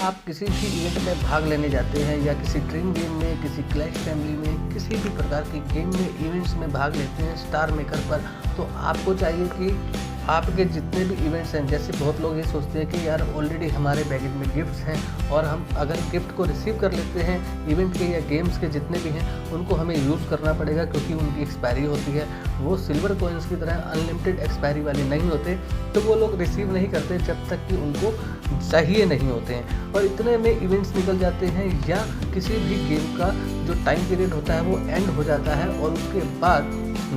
आप किसी भी इवेंट में भाग लेने जाते हैं या किसी ड्रीम गेम में, किसी क्लैश फैमिली में, किसी भी प्रकार के गेम में, इवेंट्स में भाग लेते हैं स्टार मेकर पर, तो आपको चाहिए कि आपके जितने भी इवेंट्स हैं, जैसे बहुत लोग ये सोचते हैं कि यार ऑलरेडी हमारे बैगेज में गिफ्ट्स हैं और हम अगर गिफ्ट को रिसीव कर लेते हैं इवेंट के या गेम्स के जितने भी हैं उनको हमें यूज़ करना पड़ेगा क्योंकि उनकी एक्सपायरी होती है। वो सिल्वर कॉइन्स की तरह अनलिमिटेड एक्सपायरी वाले नहीं होते, तो वो लोग रिसीव नहीं करते जब तक कि उनको चाहिए नहीं होते हैं। और इतने में इवेंट्स निकल जाते हैं या किसी भी गेम का जो टाइम पीरियड होता है वो एंड हो जाता है और उसके बाद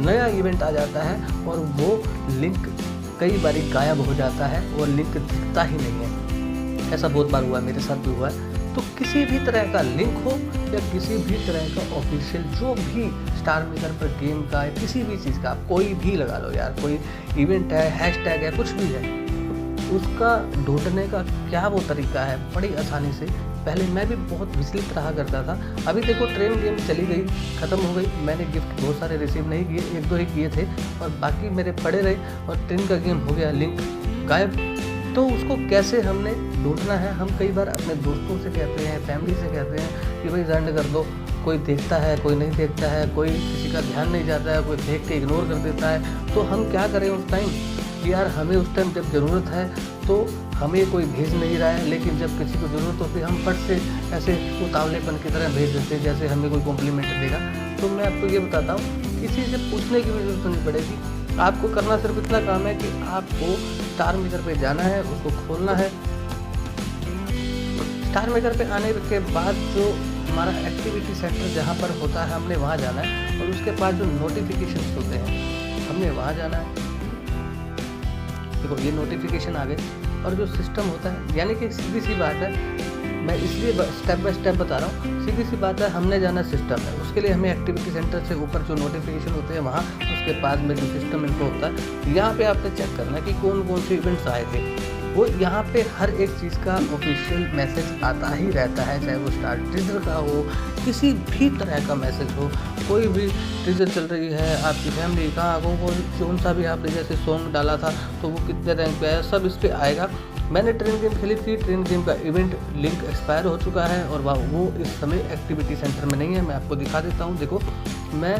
नया इवेंट आ जाता है और वो लिंक कई बारी गायब हो जाता है और लिंक दिखता ही नहीं है। ऐसा बहुत बार हुआ है, मेरे साथ भी हुआ है। तो किसी भी तरह का लिंक हो या किसी भी तरह का ऑफिशियल जो भी स्टार मेकर पर गेम का है, किसी भी चीज़ का आप कोई भी लगा लो यार, कोई इवेंट है, हैशटैग है, कुछ भी है, उसका ढूंढने का क्या वो तरीका है बड़ी आसानी से। पहले मैं भी बहुत विचलित रहा करता था। अभी देखो ट्रेन गेम चली गई, ख़त्म हो गई, मैंने गिफ्ट बहुत सारे रिसीव नहीं किए, 1-2 ही किए थे और बाकी मेरे पड़े रहे और ट्रेन का गेम हो गया लिंक गायब। तो उसको कैसे हमने ढूंढना है, हम कई बार अपने दोस्तों से कहते हैं, फैमिली से कहते हैं कि भाई सेंड कर दो, कोई देखता है, कोई नहीं देखता है, कोई किसी का ध्यान नहीं जाता है, कोई देख के इग्नोर कर देता है। तो हम क्या करें उस टाइम कि यार हमें उस टाइम जब ज़रूरत है तो हमें कोई भेज नहीं रहा है, लेकिन जब किसी को ज़रूरत होती है हम फट से ऐसे उतावलेपन की तरह भेज देते हैं जैसे हमें कोई कॉम्प्लीमेंट देगा। तो मैं आपको ये बताता हूँ, किसी से पूछने की भी जरूरत नहीं पड़ेगी। आपको करना सिर्फ इतना काम है कि आपको स्टार मेकर पे जाना है, उसको खोलना है। स्टार मेकर पे आने के बाद जो हमारा एक्टिविटी सेंटर जहाँ पर होता है हमने वहाँ जाना है और उसके बाद जो नोटिफिकेशन होते हैं हमने वहाँ जाना है। देखो ये नोटिफिकेशन आ गए और जो सिस्टम होता है, यानी कि सीधी सी बात है, मैं इसलिए स्टेप बाय स्टेप बता रहा हूँ, सीधी सी बात है, हमने जाना सिस्टम है। उसके लिए हमें एक्टिविटी सेंटर से ऊपर जो नोटिफिकेशन होते हैं वहाँ, उसके पास में जो सिस्टम इनको होता है, यहाँ पे आपने चेक करना है कि कौन कौन से इवेंट्स आए थे। वो यहाँ पे हर एक चीज़ का ऑफिशियल मैसेज आता ही रहता है, चाहे वो स्टार टीजर का हो, किसी भी तरह का मैसेज हो, कोई भी टीजर चल रही है, आपकी फैमिली कहाँ कौन सा भी आपने जैसे सॉन्ग डाला था तो वो कितने रैंक पे आया, सब इस पर आएगा। मैंने ट्रेन गेम खेली थी, ट्रेन गेम का इवेंट लिंक एक्सपायर हो चुका है और वो इस समय एक्टिविटी सेंटर में नहीं है। मैं आपको दिखा देता हूँ। देखो मैं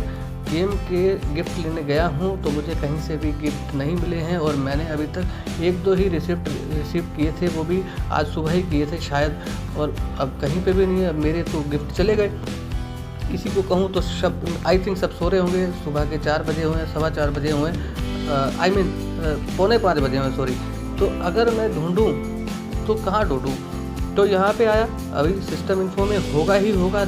गेम के गिफ्ट लेने गया हूँ तो मुझे कहीं से भी गिफ्ट नहीं मिले हैं और मैंने अभी तक 1-2 ही रिसीव किए थे, वो भी आज सुबह ही किए थे शायद, और अब कहीं पे भी नहीं है। मेरे तो गिफ्ट चले गए। किसी को कहूँ तो सब आई थिंक सब सो रहे होंगे, सुबह के 4 बजे हुए, 4:15 बजे हुए, आई मीन 4:45 बजे हुए, सॉरी। तो अगर मैं ढूंढूं तो कहाँ ढूंढूं? तो यहाँ पे आया, अभी सिस्टम इन्फो में होगा ही होगा,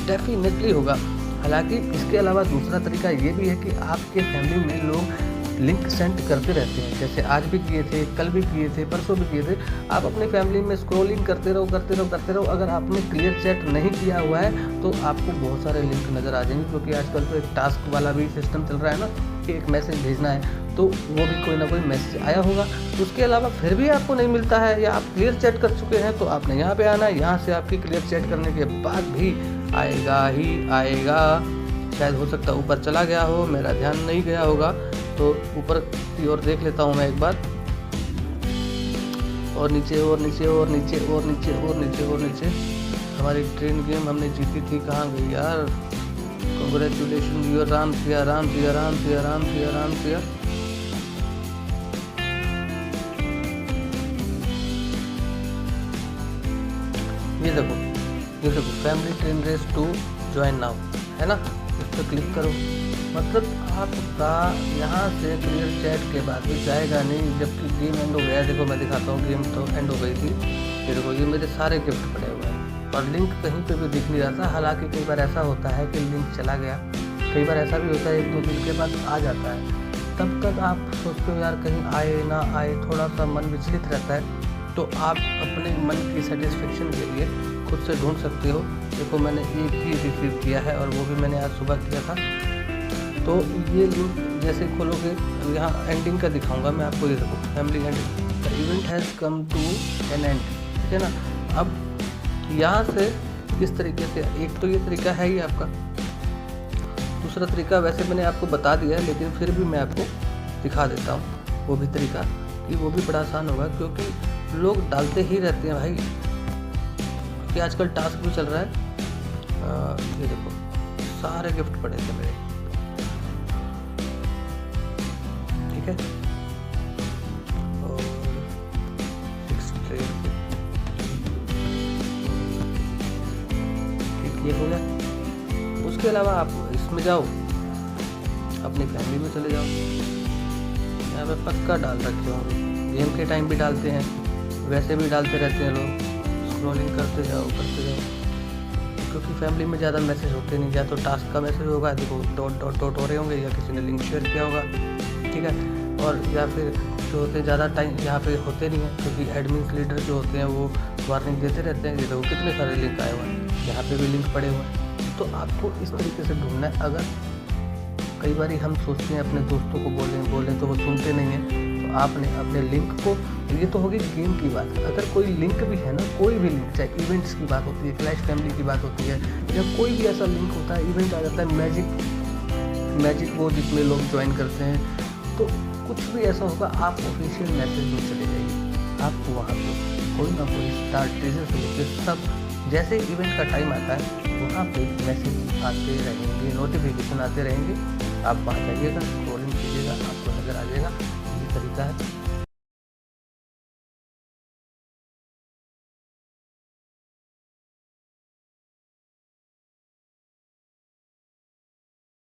डेफिनेटली होगा। हालांकि इसके अलावा दूसरा तरीका ये भी है कि आपके फैमिली में लोग लिंक सेंड करते रहते हैं, जैसे आज भी किए थे, कल भी किए थे, परसों भी किए थे। आप अपने फैमिली में स्क्रॉलिंग करते रहो। अगर आपने क्लियर चैट नहीं किया हुआ है तो आपको बहुत सारे लिंक नज़र आ जाएंगे, क्योंकि आजकल तो एक टास्क वाला भी सिस्टम चल रहा है ना कि एक मैसेज भेजना है, तो वो भी कोई ना कोई मैसेज आया होगा। उसके अलावा फिर भी आपको नहीं मिलता है या आप क्लियर चैट कर चुके हैं तो आपने यहाँ पे आना है। यहाँ से आपकी क्लियर चैट करने के बाद भी आएगा ही आएगा। शायद हो सकता है ऊपर चला गया हो, मेरा ध्यान नहीं गया होगा, तो ऊपर की ओर देख लेता हूँ मैं एक बार, और नीचे और नीचे और नीचे और नीचे और नीचे और नीचे। हमारी ट्रेन गेम हमने जीती थी, कहाँ गई यार? Congratulation your Ram Siya Ram Siya Ram Siya Ram Siya Ram Siya. ये देखो family train race 2 join now, है ना? इस पर क्लिक करो, मतलब आपका यहाँ से क्लियर चैट के बाद भी जाएगा नहीं, जबकि गेम एंड हो गया। देखो मैं दिखाता हूँ, गेम तो एंड हो गई थी। ये देखो ये मेरे सारे गिफ्ट पड़े हुए हैं और लिंक कहीं पे भी दिख नहीं रहा था। हालांकि कई बार ऐसा होता है कि लिंक चला गया, कई बार ऐसा भी होता है 1-2 दिन के बाद आ जाता है। तब तक आप सोचते हो यार कहीं आए ना आए, थोड़ा सा मन विचलित रहता है। तो आप अपने मन की सेटिस्फेक्शन के लिए खुद से ढूंढ सकते हो। देखो मैंने एक ही रिसीव किया है और वो भी मैंने आज सुबह किया था। तो ये लिंक जैसे खोलोगे, यहाँ एंडिंग का दिखाऊंगा मैं आपको। ये देखो family ending, the event has come to an end, ठीक है ना? अब यहाँ से इस तरीके से, एक तो ये तरीका है ही आपका, दूसरा तरीका वैसे मैंने आपको बता दिया है लेकिन फिर भी मैं आपको दिखा देता हूँ वो भी तरीका, कि वो भी बड़ा आसान होगा, क्योंकि लोग डालते ही रहते हैं भाई। कि आजकल टास्क भी चल रहा है। ये देखो सारे गिफ्ट पड़े थे मेरे, ठीक है। और 6 ट्रे, ठीक, ये हो गया। उसके अलावा आप इसमें जाओ, अपनी फैमिली में चले जाओ। यहाँ पे पक्का डाल रखे होंगे, गेम के टाइम भी डालते हैं, वैसे भी डालते रहते हैं लोग, स्क्रॉलिंग करते जाओ करते जाओ, क्योंकि फैमिली में ज़्यादा मैसेज होते नहीं, या तो टास्क का मैसेज होगा, देखो डॉट डॉट डॉट हो रहे होंगे, या किसी ने लिंक शेयर किया होगा, ठीक है। और या फिर जो होते हैं ज़्यादा टाइम यहाँ पे होते नहीं हैं, क्योंकि एडमिन लीडर जो होते हैं वो वार्निंग देते रहते हैं, ये देखो कितने सारे लिंक आए हुए हैं, यहाँ पे भी लिंक पड़े हुए हैं। तो आपको इस तरीके से ढूंढना है। अगर कई बार हम सोचते हैं अपने दोस्तों को बोलें तो वो सुनते नहीं हैं, तो आपने अपने लिंक को, ये तो होगी गेम की बात। अगर कोई लिंक भी है ना, कोई भी लिंक, चाहे इवेंट्स की बात होती है, क्लैश फैमिली की बात होती है, या कोई भी ऐसा लिंक होता है, इवेंट आ जाता है, मैजिक वो जिसमें लोग ज्वाइन करते हैं, तो कुछ भी ऐसा होगा, आप ऑफिशियल मैसेज में चले जाइए, आपको वहाँ पे कोई ना कोई स्टार्ट ट्रेजर से लेकर सब, जैसे इवेंट का टाइम आता है वहाँ पे मैसेज आते रहेंगे, नोटिफिकेशन आते रहेंगे, आप वहाँ जाइएगा, स्क्रॉलिंग कीजिएगा, आपको नज़र आ जाएगा। ये तरीका है।